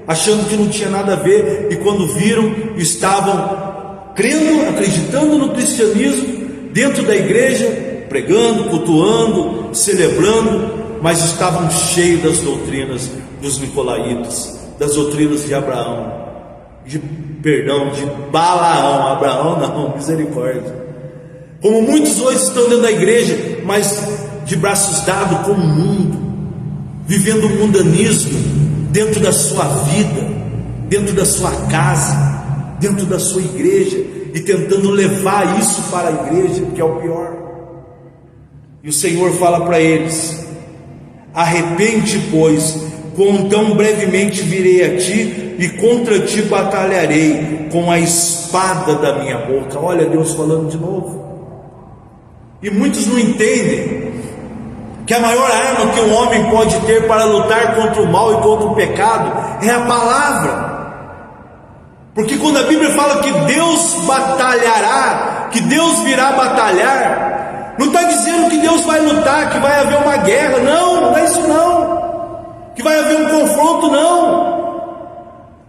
achando que não tinha nada a ver, e quando viram, estavam crendo, acreditando no cristianismo, dentro da igreja, pregando, cultuando, celebrando, mas estavam cheios das doutrinas dos nicolaítas, das doutrinas de Abraão, de Balaão. Abraão não, misericórdia. Como muitos hoje estão dentro da igreja, mas de braços dados com o mundo, vivendo o mundanismo dentro da sua vida, dentro da sua casa, dentro da sua igreja, e tentando levar isso para a igreja, que é o pior. E o Senhor fala para eles: arrepende, pois, tão brevemente virei a ti, e contra ti batalharei com a espada da minha boca. Olha Deus falando de novo. E muitos não entendem que a maior arma que um homem pode ter para lutar contra o mal e contra o pecado é a palavra. Porque quando a Bíblia fala que Deus batalhará, que Deus virá batalhar, não está dizendo que Deus vai lutar, que vai haver uma guerra, não é isso não, que vai haver um confronto, não.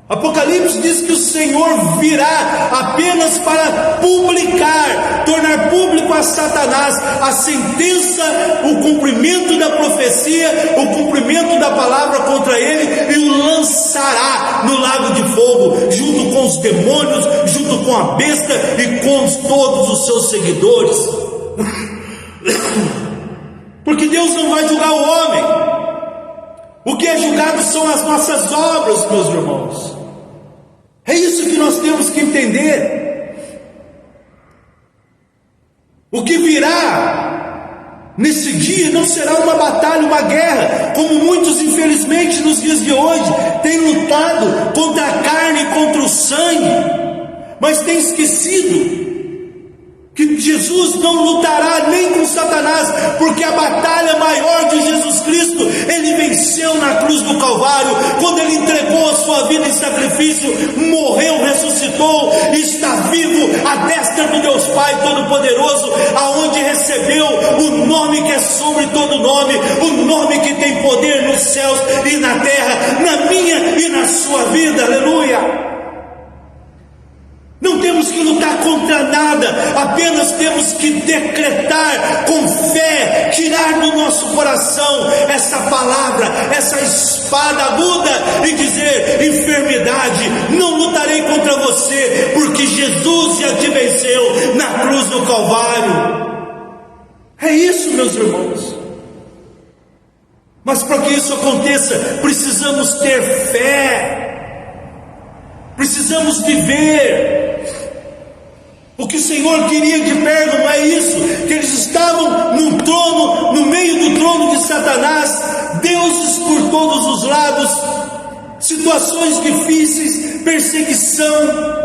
Apocalipse diz que o Senhor virá apenas para publicar, tornar público a Satanás a sentença, o cumprimento da profecia, o cumprimento da palavra contra ele, e o lançará no lago de fogo, junto com os demônios, junto com a besta e com todos os seus seguidores. Porque Deus não vai julgar o homem. O que é julgado são as nossas obras, meus irmãos. É isso que nós temos que entender. O que virá nesse dia não será uma batalha, uma guerra, como muitos infelizmente nos dias de hoje têm lutado contra a carne e contra o sangue, mas têm esquecido que Jesus não lutará nem com Satanás, porque a batalha maior de Jesus Cristo ele venceu na cruz do Calvário, quando ele entregou a sua vida em sacrifício, morreu, ressuscitou, está vivo à destra do Deus Pai Todo-Poderoso, aonde recebeu o nome que é sobre todo nome, o nome que tem poder nos céus e na terra, na minha e na sua vida. Aleluia! Não temos que lutar contra nada, apenas temos que decretar com fé, tirar do nosso coração essa palavra, essa espada aguda e dizer: enfermidade, não lutarei contra você, porque Jesus já te venceu na cruz do Calvário. É isso, meus irmãos. Mas para que isso aconteça, precisamos ter fé, precisamos viver. O que o Senhor queria de Pérgamo é isso, que eles estavam num trono, no meio do trono de Satanás, deuses por todos os lados, situações difíceis, perseguição,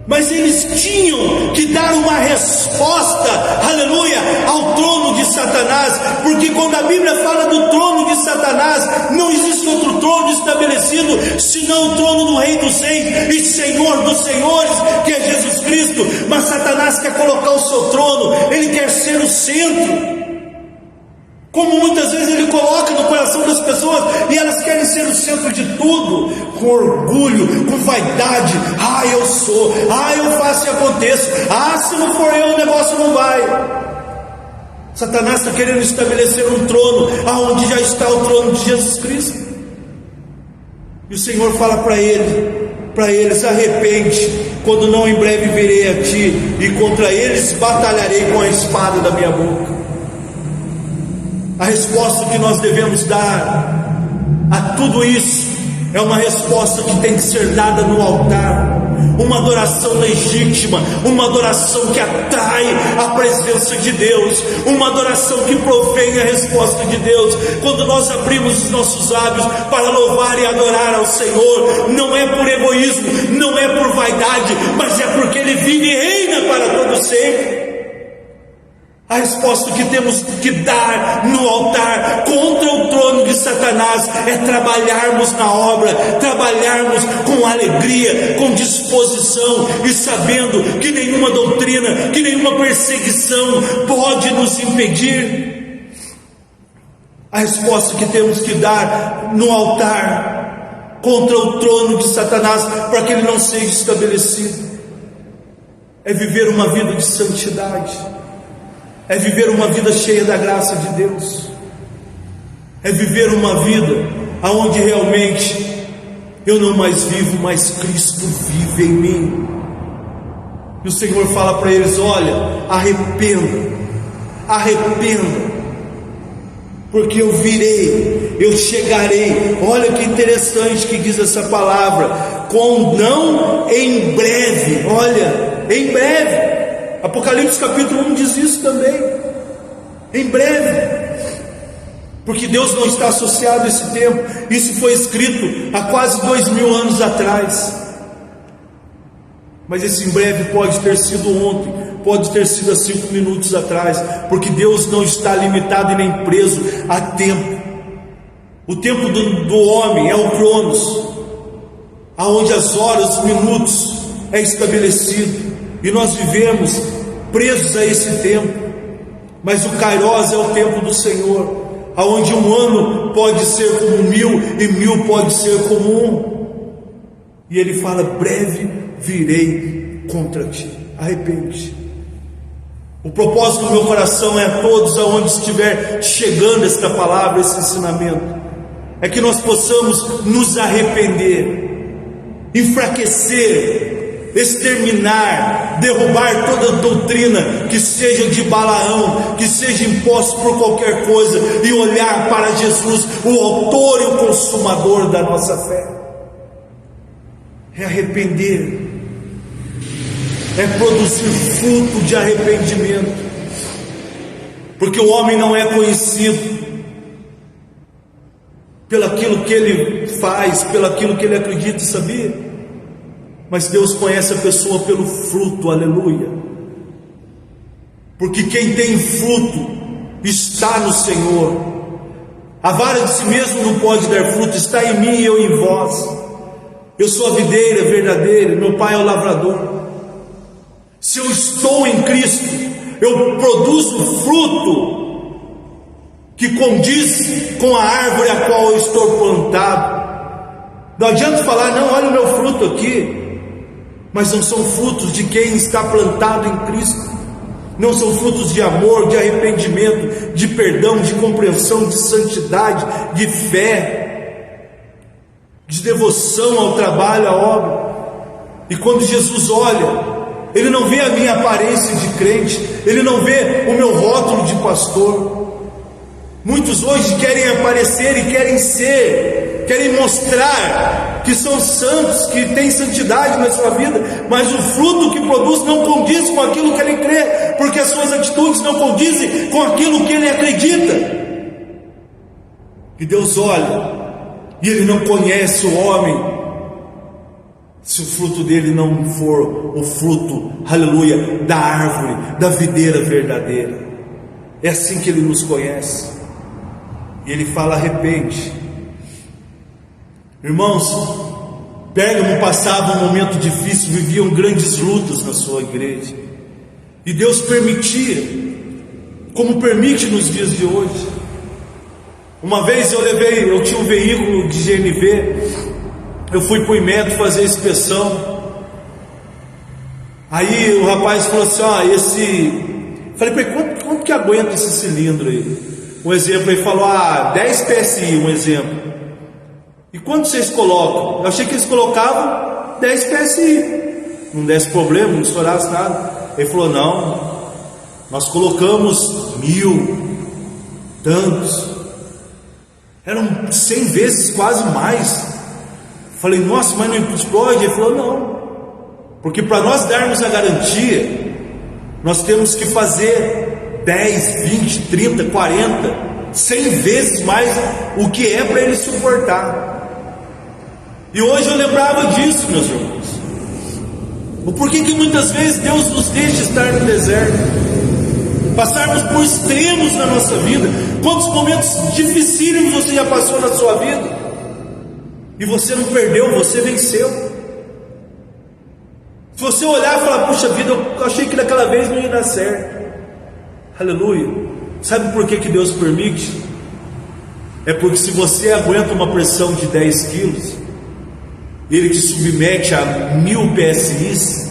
mas eles tinham que dar uma resposta, aleluia, ao trono de Satanás, porque quando a Bíblia fala do trono de Satanás, não existe outro trono estabelecido, senão o trono do Rei dos Reis e Senhor dos Senhores, que é Jesus Cristo. Mas Satanás quer colocar o seu trono, ele quer ser o centro, como muitas vezes ele coloca no coração das pessoas, e elas querem ser o centro de tudo, com orgulho, com vaidade. Eu sou, eu faço e aconteço, se não for eu, o negócio não vai. Satanás está querendo estabelecer um trono, aonde já está o trono de Jesus Cristo. E o Senhor fala para eles: arrepende, quando não, em breve virei a ti, e contra eles batalharei com a espada da minha boca. A resposta que nós devemos dar a tudo isso é uma resposta que tem que ser dada no altar, uma adoração legítima, uma adoração que atrai a presença de Deus, uma adoração que provém a resposta de Deus. Quando nós abrimos os nossos lábios para louvar e adorar ao Senhor, não é por egoísmo, não é por vaidade, mas é porque Ele vive e reina para todo sempre. A resposta que temos que dar no altar contra o trono de Satanás é trabalharmos na obra, trabalharmos com alegria, com disposição, e sabendo que nenhuma doutrina, que nenhuma perseguição pode nos impedir. A resposta que temos que dar no altar contra o trono de Satanás, para que ele não seja estabelecido, é viver uma vida de santidade, é viver uma vida cheia da graça de Deus, é viver uma vida onde realmente eu não mais vivo, mas Cristo vive em mim. E o Senhor fala para eles: olha, arrependa, porque eu virei, eu chegarei. Olha que interessante que diz essa palavra, não em breve. Olha, em breve. Apocalipse capítulo 1 diz isso também, em breve, porque Deus não está associado a esse tempo. Isso foi escrito há quase 2000 anos atrás, mas esse em breve pode ter sido ontem, pode ter sido há 5 minutos atrás, porque Deus não está limitado e nem preso a tempo. O tempo do homem é o Cronos, aonde as horas, os minutos é estabelecido, e nós vivemos presos a esse tempo. Mas o Kairos é o tempo do Senhor, aonde um ano pode ser como 1000 e 1000 pode ser como 1. E ele fala: breve virei contra ti, arrepende. O propósito do meu coração é a todos, aonde estiver chegando esta palavra, esse ensinamento, é que nós possamos nos arrepender, enfraquecer, exterminar, derrubar toda doutrina que seja de Balaão, que seja imposta por qualquer coisa, e olhar para Jesus, o autor e o consumador da nossa fé. É arrepender, é produzir fruto de arrependimento, porque o homem não é conhecido pelaquilo que ele faz, pelaquilo que ele acredita, sabia? Mas Deus conhece a pessoa pelo fruto, aleluia. Porque quem tem fruto está no Senhor. A vara de si mesmo não pode dar fruto, está em mim e eu em vós. Eu sou a videira verdadeira, meu Pai é o lavrador. Se eu estou em Cristo, eu produzo fruto que condiz com a árvore a qual eu estou plantado. Não adianta falar: não, olha o meu fruto aqui. mas não são frutos de quem está plantado em Cristo. Não são frutos de amor, de arrependimento, de perdão, de compreensão, de santidade, de fé, de devoção ao trabalho, à obra. E quando Jesus olha, Ele não vê a minha aparência de crente, Ele não vê o meu rótulo de pastor. Muitos hoje querem aparecer e querem ser, querem mostrar que são santos, que têm santidade na sua vida, mas o fruto que produz não condiz com aquilo que ele crê, porque as suas atitudes não condizem com aquilo que ele acredita. E Deus olha, e Ele não conhece o homem se o fruto dele não for o fruto, aleluia, da árvore, da videira verdadeira. É assim que Ele nos conhece. E Ele fala: arrepende. Irmãos, Pérgamo passava um momento difícil, viviam grandes lutas na sua igreja, e Deus permitia, como permite nos dias de hoje. Uma vez eu tinha um veículo de GNV, eu fui para o Imetro fazer inspeção. Aí o rapaz falou assim: falei para ele, quanto que aguenta esse cilindro aí? Um exemplo, ele falou: 10 PSI, um exemplo. E quanto vocês colocam? Eu achei que eles colocavam 10 PSI, não desse problema, não estourasse nada. Ele falou: não, nós colocamos 1000, tantos, eram 100 vezes, quase mais. Falei: nossa, mas não explode? Ele falou: não, porque para nós darmos a garantia, nós temos que fazer 10, 20, 30, 40, 100 vezes mais o que é para ele suportar. E hoje eu lembrava disso, meus irmãos. O porquê que muitas vezes Deus nos deixa estar no deserto, passarmos por extremos na nossa vida. Quantos momentos dificílimos você já passou na sua vida, e você não perdeu, você venceu. Se você olhar e falar: puxa vida, eu achei que daquela vez não ia dar certo, aleluia. Sabe por que Deus permite? É porque se você aguenta uma pressão de 10 quilos, Ele te submete a 1000 PSI,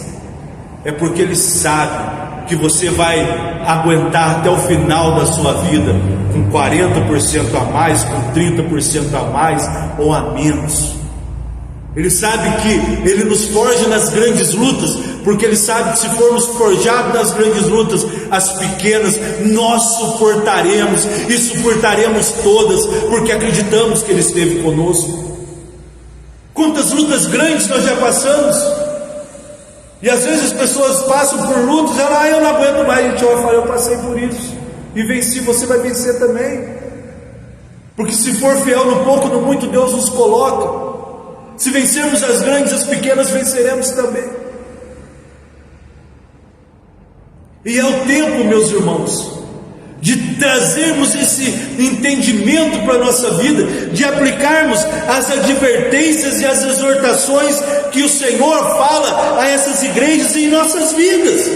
é porque Ele sabe que você vai aguentar até o final da sua vida com 40% a mais, com 30% a mais ou a menos. Ele sabe que Ele nos forja nas grandes lutas, porque Ele sabe que se formos forjados nas grandes lutas, as pequenas nós suportaremos, e suportaremos todas, porque acreditamos que Ele esteve conosco. Quantas lutas grandes nós já passamos, e às vezes as pessoas passam por lutas, eu não aguento mais. A gente vai falar: eu passei por isso e venci, você vai vencer também, porque se for fiel no pouco, no muito, Deus nos coloca. Se vencermos as grandes, as pequenas venceremos também. E é o tempo, meus irmãos, de trazermos esse entendimento para a nossa vida, de aplicarmos as advertências e as exortações que o Senhor fala a essas igrejas em nossas vidas,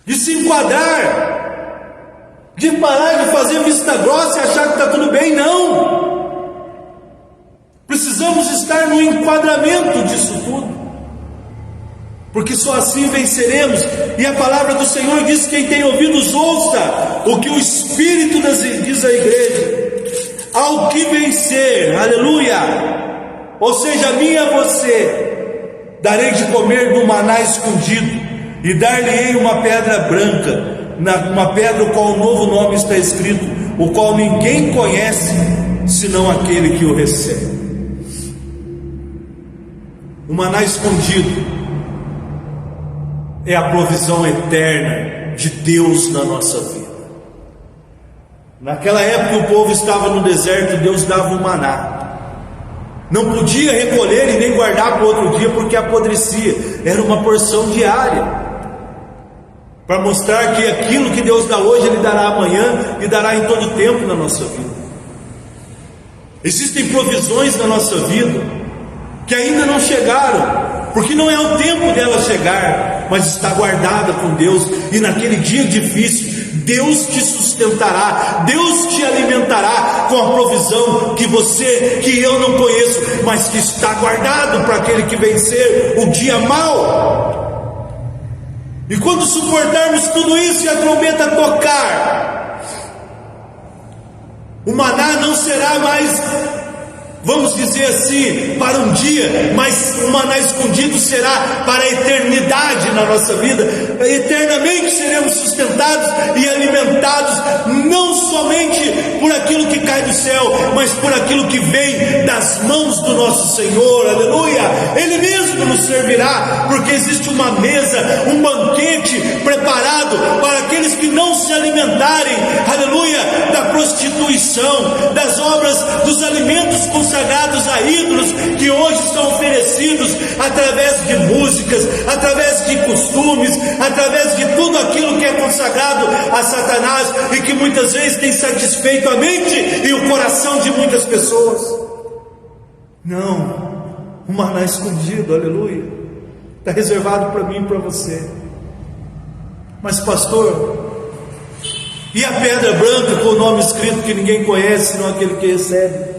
de se enquadrar, de parar de fazer vista grossa e achar que está tudo bem. Não, precisamos estar no enquadramento disso tudo, porque só assim venceremos. E a palavra do Senhor diz: quem tem ouvidos ouça o que o Espírito diz à igreja. Ao que vencer, aleluia, ou seja, a mim e a você, darei de comer do maná escondido, e dar-lhe-ei uma pedra branca, uma pedra o qual o novo nome está escrito, o qual ninguém conhece senão aquele que o recebe. O maná escondido é a provisão eterna de Deus na nossa vida. Naquela época o povo estava no deserto, Deus dava o maná, não podia recolher e nem guardar para o outro dia, porque apodrecia. Era uma porção diária, para mostrar que aquilo que Deus dá hoje, Ele dará amanhã e dará em todo tempo na nossa vida. Existem provisões na nossa vida que ainda não chegaram, porque não é o tempo dela chegar, mas está guardada com Deus. E naquele dia difícil, Deus te sustentará, Deus te alimentará com a provisão que eu não conheço, mas que está guardado para aquele que vencer o dia mau. E quando suportarmos tudo isso e a trombeta tocar, o maná não será mais, vamos dizer assim, para um dia, mas o maná escondido será para a eternidade na nossa vida. Eternamente seremos sustentados e alimentados, não somente por aquilo que cai do céu, mas por aquilo que vem das mãos do nosso Senhor, aleluia. Ele mesmo nos servirá, porque existe uma mesa, um banquete preparado para aqueles que não se alimentarem, aleluia, da prostituição, das obras, dos alimentos consagrados a ídolos que hoje são oferecidos através de músicas, através de costumes, através de tudo aquilo que é consagrado a Satanás e que muitas vezes tem satisfeito a mente e o coração de muitas pessoas. Não, o maná escondido, aleluia, está reservado para mim e para você. Mas pastor, e a pedra branca com o nome escrito que ninguém conhece, senão aquele que recebe?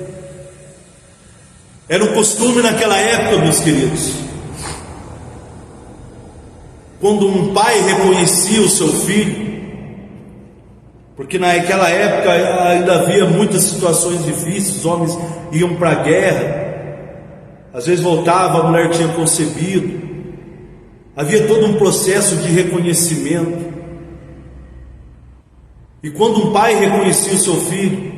Era um costume naquela época, meus queridos, quando um pai reconhecia o seu filho, porque naquela época ainda havia muitas situações difíceis, os homens iam para a guerra, às vezes voltava, a mulher tinha concebido, havia todo um processo de reconhecimento. E quando um pai reconhecia o seu filho,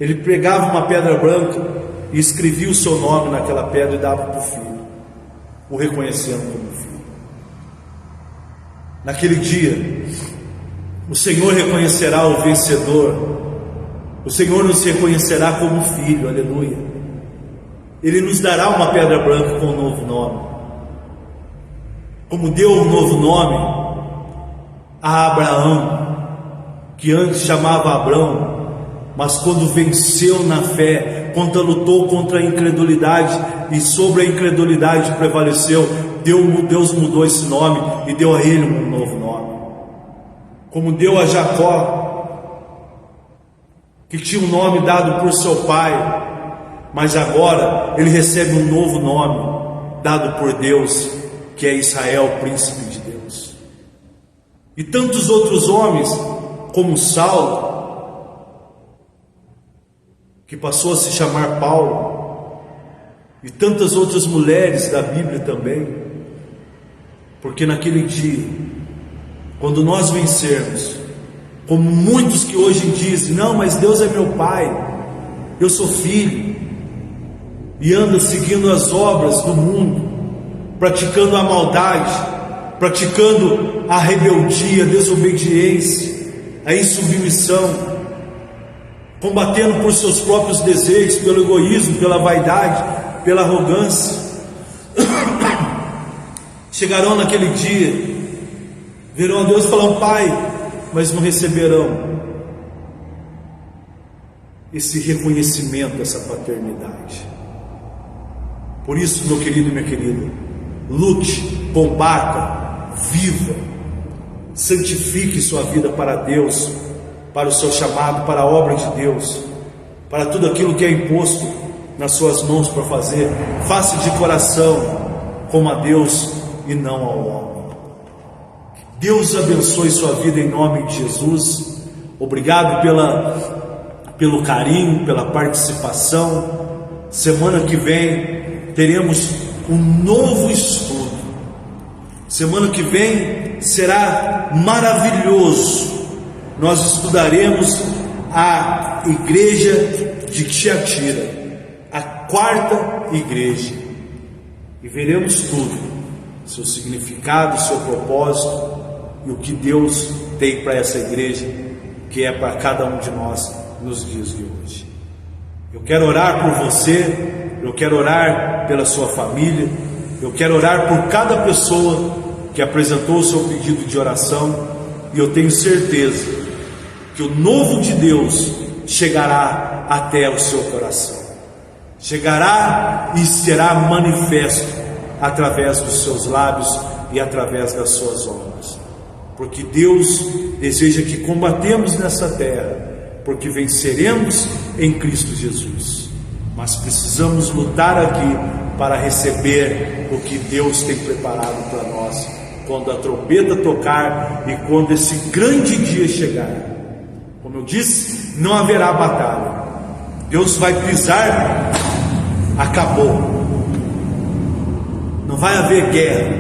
ele pegava uma pedra branca e escrevia o seu nome naquela pedra e dava para o filho, o reconhecendo como filho. Naquele dia, o Senhor reconhecerá o vencedor, o Senhor nos reconhecerá como filho, aleluia. Ele nos dará uma pedra branca com um novo nome, como deu um novo nome a Abraão, que antes chamava Abrão, mas quando venceu na fé, quando lutou contra a incredulidade e sobre a incredulidade prevaleceu, Deus mudou esse nome e deu a ele um novo nome. Como deu a Jacó, que tinha um nome dado por seu pai, mas agora ele recebe um novo nome dado por Deus, que é Israel, príncipe de Deus. E tantos outros homens, como Saulo, que passou a se chamar Paulo, e tantas outras mulheres da Bíblia também, porque naquele dia, quando nós vencermos, como muitos que hoje dizem, não, mas Deus é meu pai, eu sou filho, e andam seguindo as obras do mundo, praticando a maldade, praticando a rebeldia, a desobediência, a insubmissão, combatendo por seus próprios desejos, pelo egoísmo, pela vaidade, pela arrogância. Chegarão naquele dia, verão a Deus e falarão, Pai, mas não receberão esse reconhecimento, essa paternidade. Por isso, meu querido e minha querida, lute, combata, viva, santifique sua vida para Deus, para o seu chamado, para a obra de Deus, para tudo aquilo que é imposto nas suas mãos para fazer. Faça de coração como a Deus e não ao homem. Deus abençoe sua vida em nome de Jesus. Obrigado pelo carinho, pela participação. Semana que vem teremos um novo estudo. Semana que vem será maravilhoso. Nós estudaremos a igreja de Tiatira, a quarta igreja, e veremos tudo, seu significado, seu propósito e o que Deus tem para essa igreja, que é para cada um de nós nos dias de hoje. Eu quero orar por você, eu quero orar pela sua família, eu quero orar por cada pessoa que apresentou o seu pedido de oração, e eu tenho certeza que o novo de Deus chegará até o seu coração, chegará e será manifesto através dos seus lábios e através das suas obras. porque Deus deseja que combatemos nessa terra, porque venceremos em Cristo Jesus. Mas precisamos lutar aqui para receber o que Deus tem preparado para nós, quando a trombeta tocar e quando esse grande dia chegar. Como eu disse, não haverá batalha. Deus vai pisar, acabou. Não vai haver guerra,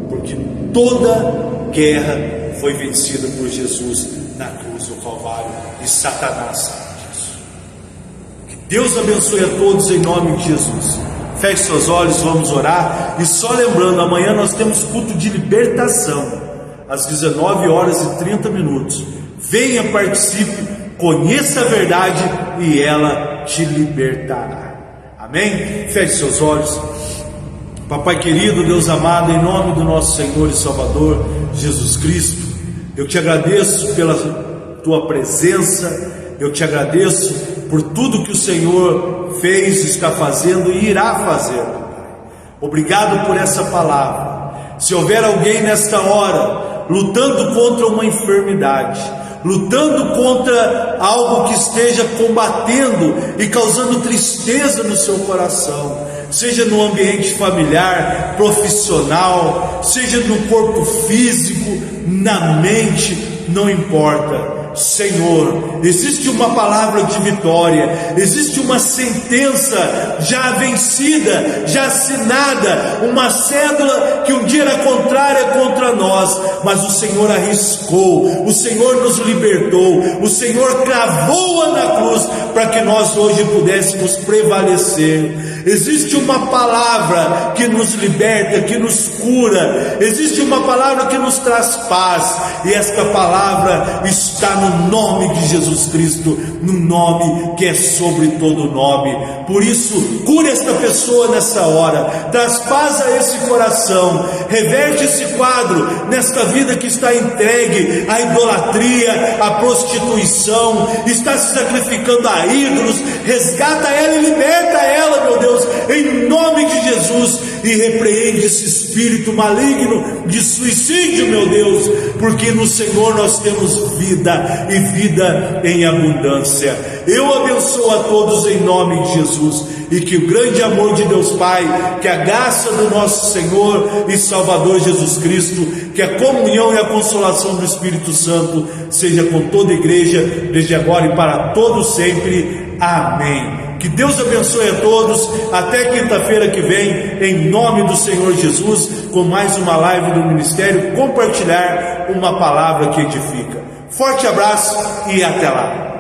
porque toda guerra foi vencida por Jesus na cruz do Calvário, e Satanás sabe disso. Que Deus abençoe a todos em nome de Jesus. Feche seus olhos, vamos orar. E só lembrando, amanhã nós temos culto de libertação, às 19h30. Venha, participe, conheça a verdade e ela te libertará. Amém? Feche seus olhos. Papai querido, Deus amado, em nome do nosso Senhor e Salvador Jesus Cristo, eu te agradeço pela tua presença, eu te agradeço por tudo que o Senhor fez, está fazendo e irá fazer. Obrigado por essa palavra. Se houver alguém nesta hora lutando contra uma enfermidade, lutando contra algo que esteja combatendo e causando tristeza no seu coração, seja no ambiente familiar, profissional, seja no corpo físico, na mente, não importa. Senhor, existe uma palavra de vitória, existe uma sentença já vencida, já assinada, uma cédula que um dia era contrária contra nós, mas o Senhor arriscou, o Senhor nos libertou, o Senhor cravou-a na cruz para que nós hoje pudéssemos prevalecer. Existe uma palavra que nos liberta, que nos cura, existe uma palavra que nos traz paz, e esta palavra está no nome de Jesus Cristo, no nome que é sobre todo nome. Por isso, cure esta pessoa nessa hora, traz paz a esse coração, reverte esse quadro nesta vida que está entregue à idolatria, à prostituição, está se sacrificando a ídolos. Resgata ela e liberta ela, meu Deus, em nome de Jesus, e repreende esse espírito maligno de suicídio, meu Deus, porque no Senhor nós temos vida e vida em abundância. Eu abençoo a todos em nome de Jesus, e que o grande amor de Deus Pai, que a graça do nosso Senhor e Salvador Jesus Cristo, que a comunhão e a consolação do Espírito Santo seja com toda a igreja, desde agora e para todos sempre. Amém. Que Deus abençoe a todos. Até quinta-feira que vem, em nome do Senhor Jesus, com mais uma live do Ministério Compartilhar, uma palavra que edifica. Forte abraço e até lá.